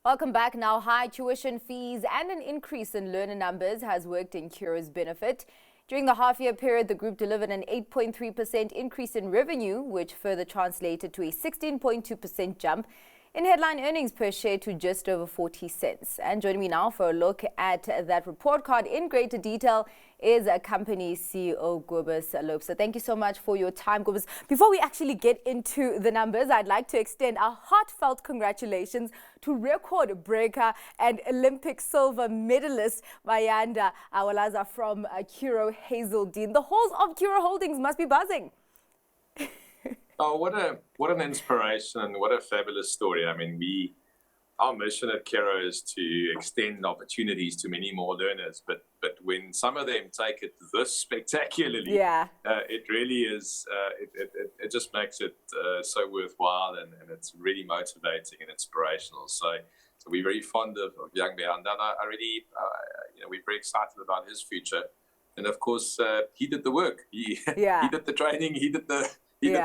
Welcome back. Now, high tuition fees and an increase in learner numbers has worked in Curro's benefit. During the half-year period, the group delivered an 8.3% increase in revenue, which further translated to a 16.2% jump in headline earnings per share to just over 40 cents. And joining me now for a look at that report card in greater detail is a company CEO, Cobus Loubser. Thank you so much for your time, Cobus. Before we actually get into the numbers, I'd like to extend a heartfelt congratulations to record breaker and Olympic silver medalist Mayanda Awalaza from Curro Hazeldean. The halls of Curro Holdings must be buzzing. Oh, what an inspiration and what a fabulous story. I mean, our mission at Curro is to extend opportunities to many more learners, but when some of them take it this spectacularly, it really is, it just makes it so worthwhile, and it's really motivating and inspirational. So we're very fond of young Beanda. I really, we're very excited about his future. And of course, he did the work. He did the training. He did the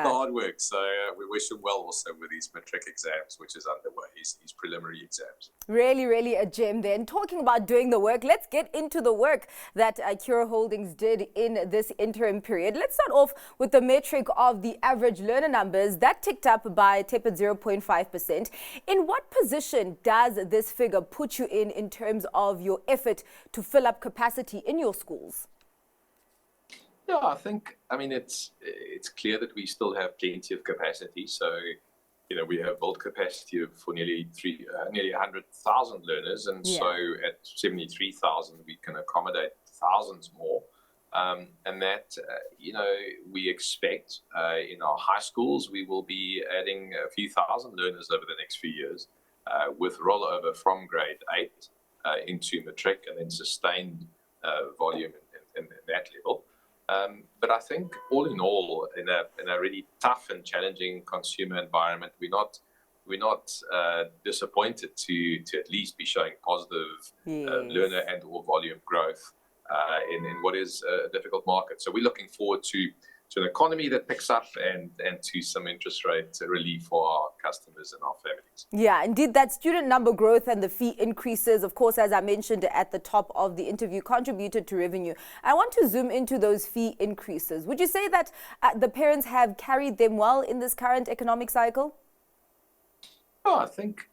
hard work. So we wish him well also with his matric exams, which is underway, his preliminary exams. Really, really a gem there. And talking about doing the work, let's get into the work that Curro Holdings did in this interim period. Let's start off with the metric of the average learner numbers. That ticked up by a tepid 0.5%. In what position does this figure put you in terms of your effort to fill up capacity in your schools? Yeah, I mean, it's clear that we still have plenty of capacity. So, we have built capacity for nearly 100,000 learners. And so at 73,000, we can accommodate thousands more. And that, we expect in our high schools, we will be adding a few thousand learners over the next few years with rollover from grade 8 into matric and then sustained volume in that level. But I think all in all, in a really tough and challenging consumer environment, we're not disappointed to at least be showing positive learner and or volume growth in what is a difficult market. So we're looking forward to an economy that picks up and to some interest rate relief for our customers and our families. Yeah, indeed, that student number growth and the fee increases, of course, as I mentioned at the top of the interview, contributed to revenue. I want to zoom into those fee increases. Would you say that the parents have carried them well in this current economic cycle? Oh, I think,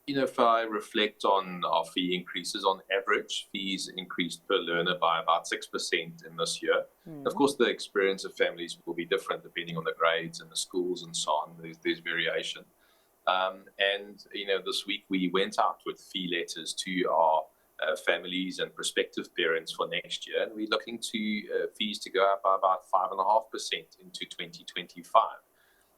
if I reflect on our fee increases, on average, fees increased per learner by about 6% in this year. Of course, the experience of families will be different depending on the grades and the schools and so on. There's variation. And this week we went out with fee letters to our families and prospective parents for next year. And we're looking to fees to go up by about 5.5% into 2025.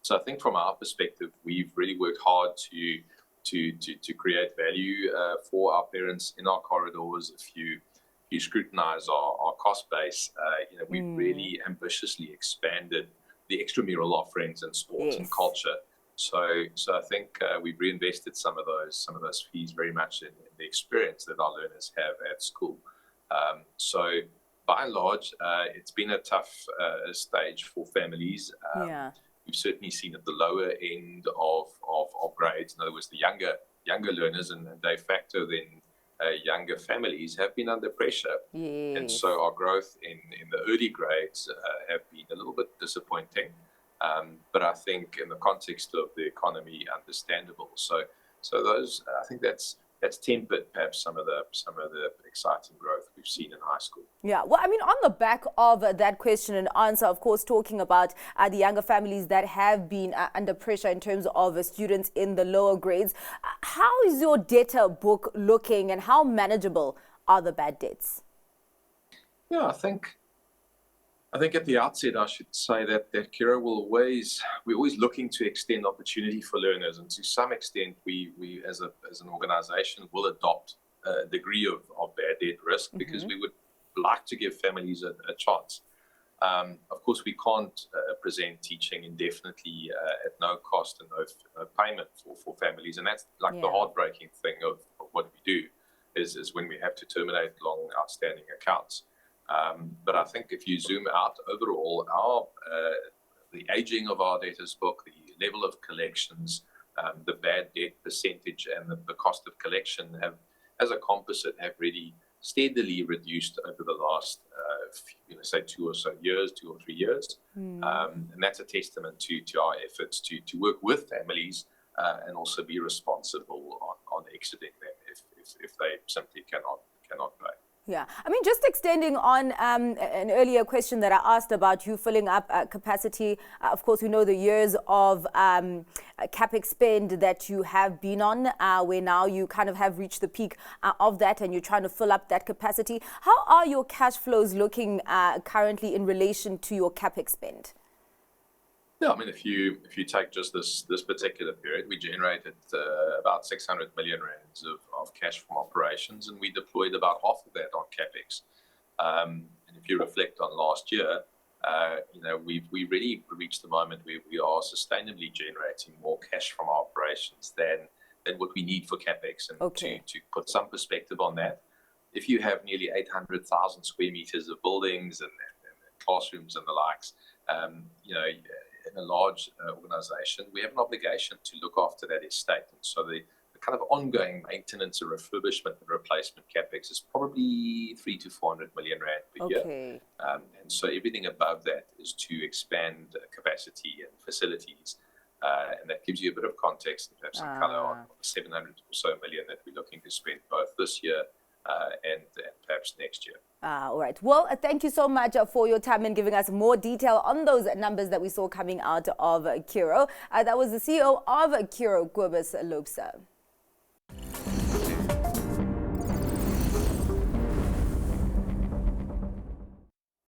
So I think from our perspective, we've really worked hard to create value for our parents in our corridors. If you scrutinize our cost base, we've really ambitiously expanded the extramural offerings in sports and culture. So I think we've reinvested some of those fees very much in the experience that our learners have at school. So by and large, it's been a tough stage for families. We've certainly seen at the lower end of grades, in other words, the younger learners, and de facto then younger families have been under pressure. And so our growth in the early grades have been a little bit disappointing. But I think in the context of the economy, understandable. So those, I think that's tempered perhaps some of the exciting growth we've seen in high school. Yeah, well, I mean, on the back of that question and answer, of course, talking about the younger families that have been under pressure in terms of students in the lower grades, how is your debtor book looking and how manageable are the bad debts? Yeah, I think at the outset, I should say that Curro we're always looking to extend opportunity for learners, and to some extent, we as an organization will adopt a degree of bad debt risk because we would like to give families a chance. Of course, we can't present teaching indefinitely at no cost and no payment for families, and that's like the heartbreaking thing of what we do is when we have to terminate long outstanding accounts. But I think if you zoom out overall, the aging of our debtors book, the level of collections, the bad debt percentage and the cost of collection have, as a composite, have really steadily reduced over the last, say 2 or 3 years. And that's a testament to our efforts to work with families and also be responsible on exiting them if they simply cannot pay. Yeah, I mean, just extending on an earlier question that I asked about you filling up capacity. Of course, we know the years of capex spend that you have been on, where now you kind of have reached the peak of that and you're trying to fill up that capacity. How are your cash flows looking currently in relation to your capex spend? Yeah, I mean, if you take just this particular period, we generated about 600 million rands of cash from operations, and we deployed about half of that on capex. And if you reflect on last year, we really reached the moment where we are sustainably generating more cash from our operations than what we need for capex. And to put some perspective on that, if you have nearly 800,000 square meters of buildings and classrooms and the likes, in a large organization, we have an obligation to look after that estate. And so the kind of ongoing maintenance and refurbishment and replacement capex is probably 300 to 400 million rand per year. And so everything above that is to expand capacity and facilities. And that gives you a bit of context and perhaps some color on the 700 or so million that we're looking to spend both this year and perhaps next year. All right. Well, thank you so much for your time and giving us more detail on those numbers that we saw coming out of Curro. That was the CEO of Curro, Cobus Loubser.